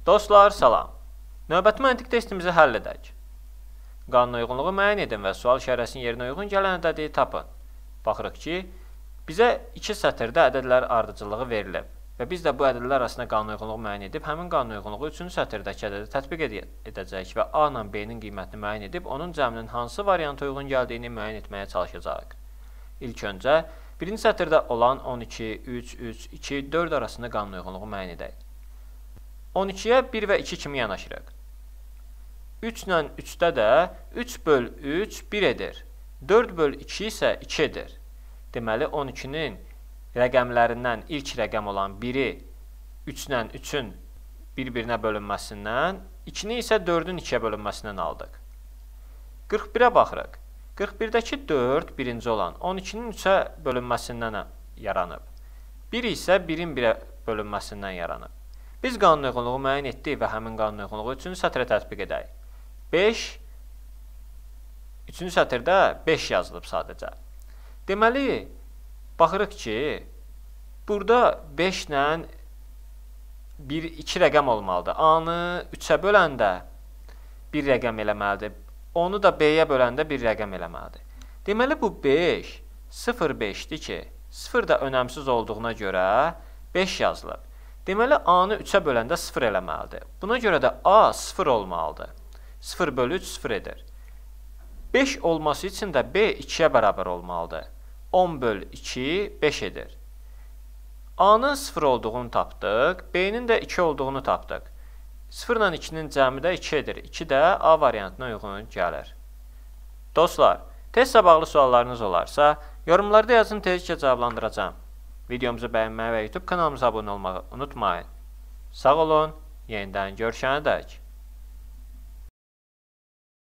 Dostlar, salam. Növbəti məntiq testimizi həll edək. Qanuna uyğunluğu müəyyən edin və sual işarəsinin yerinə uyğun gələn ədədi tapın. Baxırıq ki, bizə 2 sətirdə ədədlər ardıcıllığı verilib və biz də bu ədədlər arasında qanuna uyğunluğu müəyyən edib, həmin qanuna uyğunluğu 3-cü sətirdəki ədədi tətbiq edəcəyik və A ilə B-nin qiymətini müəyyən edib, onun cəminin hansı varianta uyğun gəldiyini müəyyən etməyə çalışacağıq. İlk öncə, birinci sətirdə olan 12, 3, 3, 2, 4 arasında qanuna uyğunluğu müəyyən edək. 12-yə 1 və 2 kimi yanaşırıq. 3 ilə 3-də də 3 böl 3 1 edir. 4 böl 2 isə 2 edir. Deməli, 12-nin rəqəmlərindən ilk rəqəm olan 1-i 3 ilə 3-ün bir-birinə bölünməsindən, 2-ni isə 4-ün 2-yə bölünməsindən aldıq. 41-ə baxırıq. 41-dəki 4 birinci olan 12-nin 3-ə bölünməsindən yaranıb. 1 isə 1-in 1-ə bölünməsindən yaranıb. Biz qanun uyğunluğu müəyyən etdik və həmin qanun uyğunluğu 3-cü sətrə tətbiq edək. 5, 3-cü sətirdə 5 yazılıb sadəcə. Deməli, baxırıq ki, burada 5 ilə 2 rəqəm olmalıdır. A-nı 3-ə böləndə 1 rəqəm eləməlidir. Onu da B-yə böləndə 1 rəqəm eləməlidir. Deməli, bu 5, 0,5-dir ki, 0 da önəmsiz olduğuna görə 5 yazılıb. Deməli, A-nı 3-ə böləndə 0 eləməlidir. Buna görə də A 0 olmalıdır. 0 bölü 3 0 edir. 5 olması üçün də B 2-yə bərabər olmalıdır. 10 böl 2 5 edir. A-nın 0 olduğunu tapdıq, B-nin də 2 olduğunu tapdıq. 0 ilə 2-nin cəmi də 2 edir. 2 də A variantına uyğun gəlir. Dostlar, testlə bağlı suallarınız olarsa, yorumlarda yazın, tezcə cavablandıracağım. Videomuzu bəyənməyi və YouTube kanalımıza abunə olmağı unutmayın. Sağ olun, yenidən görüşənədək.